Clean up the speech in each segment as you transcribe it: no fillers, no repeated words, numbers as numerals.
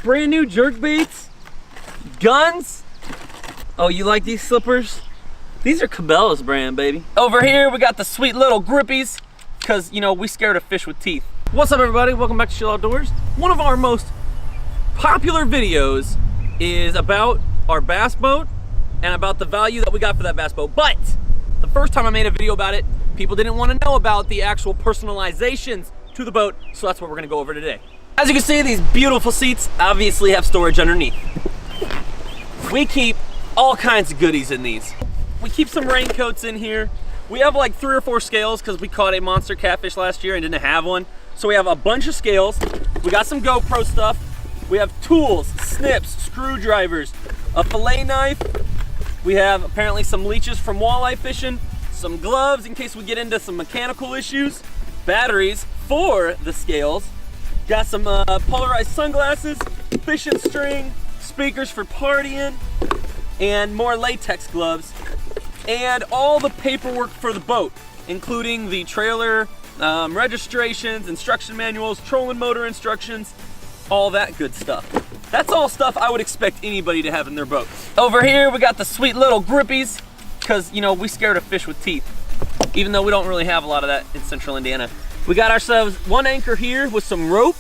brand new jerk baits, guns. Oh, you like these slippers? These are Cabela's brand, baby. Over here, we got the sweet little grippies, because, you know, we scared a fish with teeth. What's up, everybody? Welcome back to Chill Outdoors. One of our most popular videos is about our bass boat and about the value that we got for that bass boat. But the first time I made a video about it, people didn't want to know about the actual personalizations to the boat, so that's what we're gonna go over today. As you can see, these beautiful seats obviously have storage underneath. We keep all kinds of goodies in these. We keep some raincoats in here. We have like 3 or 4 scales because we caught a monster catfish last year and didn't have one. So we have a bunch of scales. We got some GoPro stuff. We have tools, snips, screwdrivers, a fillet knife. We have apparently some leeches from walleye fishing, some gloves in case we get into some mechanical issues, batteries for the scales. Got some polarized sunglasses, fishing string, speakers for partying, and more latex gloves. And all the paperwork for the boat, including the trailer, registrations, instruction manuals, trolling motor instructions, all that good stuff. That's all stuff I would expect anybody to have in their boat. Over here, we got the sweet little grippies, because, you know, we scared a fish with teeth, even though we don't really have a lot of that in central Indiana. We got ourselves one anchor here with some rope.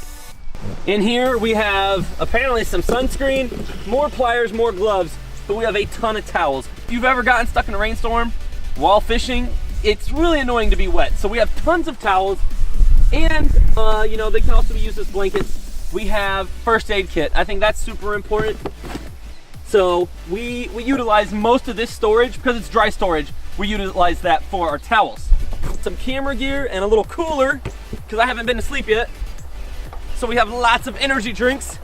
In here, we have apparently some sunscreen, more pliers, more gloves, but we have a ton of towels. If you've ever gotten stuck in a rainstorm while fishing, it's really annoying to be wet. So we have tons of towels, and you know, they can also be used as blankets. We have first aid kit. I think that's super important. So we utilize most of this storage because it's dry storage. We utilize that for our towels. Some camera gear and a little cooler because I haven't been to sleep yet. So we have lots of energy drinks.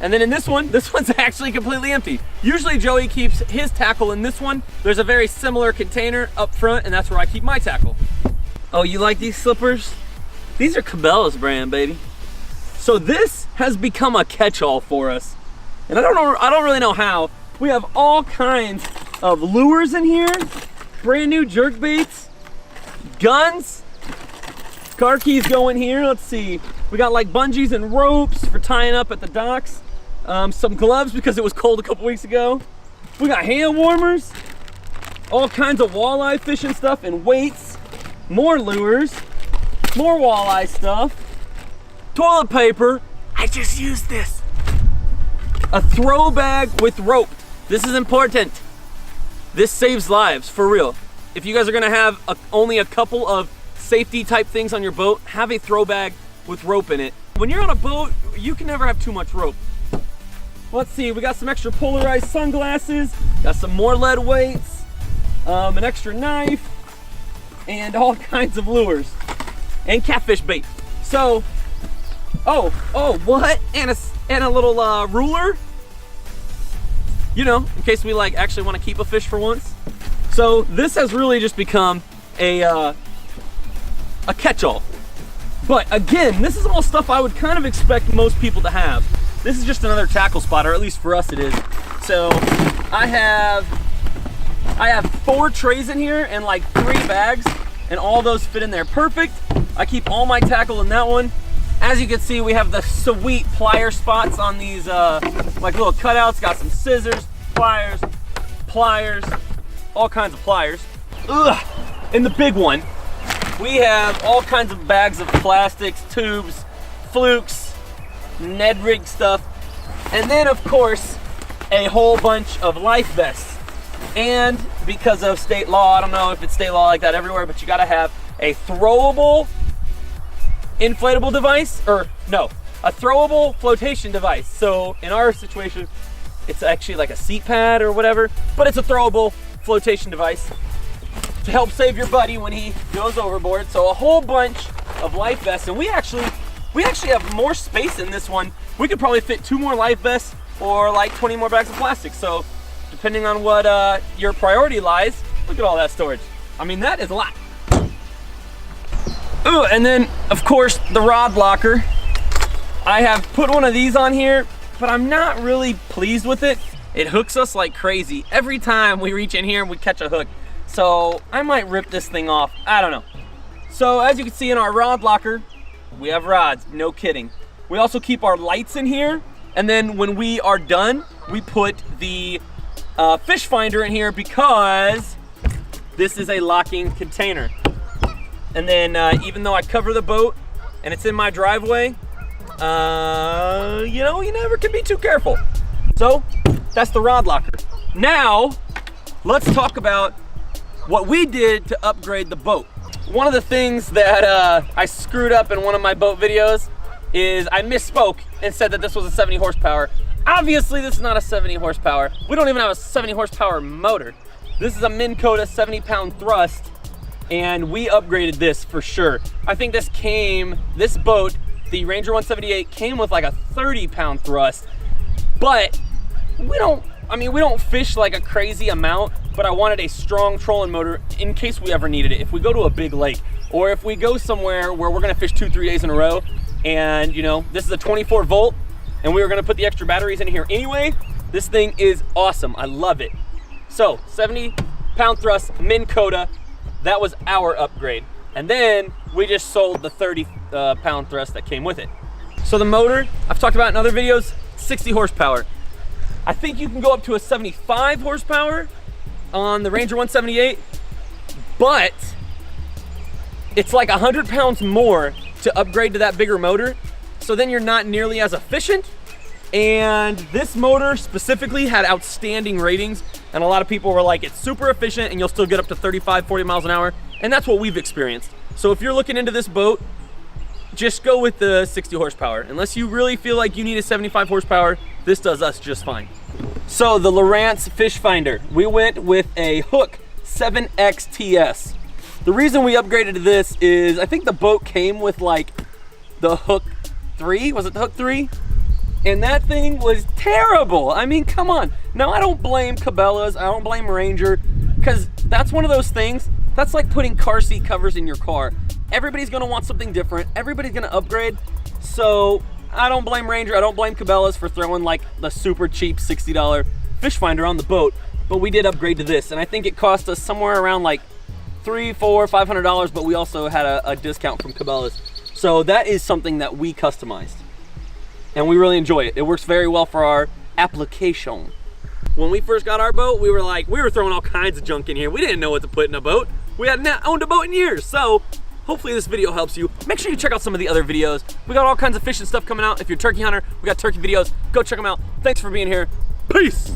And then in this one's actually completely empty. Usually Joey keeps his tackle in this one. There's a very similar container up front, and that's where I keep my tackle. Oh, you like these slippers? These are Cabela's brand, baby. So this has become a catch-all for us. And I don't really know how. We have all kinds of lures in here, brand new jerk baits, guns, car keys go in here. Let's see. We got like bungees and ropes for tying up at the docks. Some gloves because it was cold a couple weeks ago. We got hand warmers, all kinds of walleye fishing stuff and weights, more lures, more walleye stuff, toilet paper. I just used this. A throw bag with rope. This is important. This saves lives, for real. If you guys are gonna have only a couple of safety type things on your boat, have a throw bag with rope in it. When you're on a boat, you can never have too much rope. Let's see, we got some extra polarized sunglasses, got some more lead weights, an extra knife, and all kinds of lures, and catfish bait. So, what? And a little ruler, you know, in case we like actually want to keep a fish for once. So this has really just become a catch-all. But again, this is all stuff I would kind of expect most people to have. This is just another tackle spot, or at least for us it is. So I have 4 trays in here and like 3 bags, and all those fit in there perfect. I keep all my tackle in that one. As you can see, we have the sweet plier spots on these like little cutouts. Got some scissors, pliers, all kinds of pliers. Ugh. In the big one, we have all kinds of bags of plastics, tubes, flukes, Ned rig stuff, and then of course a whole bunch of life vests. And because of state law, I don't know if it's state law like that everywhere, but you gotta have a throwable inflatable device, or no, a throwable flotation device. So in our situation, it's actually like a seat pad or whatever, but it's a throwable flotation device to help save your buddy when he goes overboard. So a whole bunch of life vests, and we actually have more space in this one. We could probably fit 2 more life vests or like 20 more bags of plastic. So depending on what your priority lies, look at all that storage. I mean, that is a lot. Ooh, and then of course the rod locker. I have put one of these on here, but I'm not really pleased with it. It hooks us like crazy. Every time we reach in here and we catch a hook. So I might rip this thing off, I don't know. So as you can see in our rod locker, we have rods, no kidding. We also keep our lights in here. And then when we are done, we put the fish finder in here because this is a locking container. And then even though I cover the boat and it's in my driveway, you know, you never can be too careful. So that's the rod locker. Now, let's talk about what we did to upgrade the boat. One of the things that I screwed up in one of my boat videos is I misspoke and said that this was a 70 horsepower. Obviously, this is not a 70 horsepower. We don't even have a 70 horsepower motor. This is a Minn Kota 70-pound thrust, and we upgraded this for sure. I think this boat, the Ranger 178, came with like a 30-pound thrust, but we don't fish like a crazy amount, but I wanted a strong trolling motor in case we ever needed it. If we go to a big lake, or if we go somewhere where we're gonna fish 2-3 days in a row, and you know, this is a 24 volt, and we were gonna put the extra batteries in here anyway, this thing is awesome, I love it. So, 70-pound thrust, Minn Kota, that was our upgrade. And then we just sold the 30-pound thrust that came with it. So the motor, I've talked about in other videos, 60 horsepower. I think you can go up to a 75 horsepower on the Ranger 178, but it's like 100 pounds more to upgrade to that bigger motor. So then you're not nearly as efficient. And this motor specifically had outstanding ratings, and a lot of people were like, it's super efficient and you'll still get up to 35, 40 miles an hour. And that's what we've experienced. So if you're looking into this boat, just go with the 60 horsepower. Unless you really feel like you need a 75 horsepower, this does us just fine. So the Lowrance fish finder, we went with a Hook 7XTS. The reason we upgraded to this is I think the boat came with like the Hook 3, was it the Hook 3? And that thing was terrible. I mean, come on. Now, I don't blame Cabela's, I don't blame Ranger, because that's one of those things, that's like putting car seat covers in your car. Everybody's gonna want something different, everybody's gonna upgrade, so I don't blame Ranger, I don't blame Cabela's for throwing like the super cheap $60 fish finder on the boat, but we did upgrade to this, and I think it cost us somewhere around like $300, $400, $500, but we also had a discount from Cabela's. So that is something that we customized, and we really enjoy it. It works very well for our application. When we first got our boat, we were throwing all kinds of junk in here. We didn't know what to put in a boat. We hadn't owned a boat in years, so hopefully this video helps you. Make sure you check out some of the other videos. We got all kinds of fishing stuff coming out. If you're a turkey hunter, we got turkey videos. Go check them out. Thanks for being here. Peace.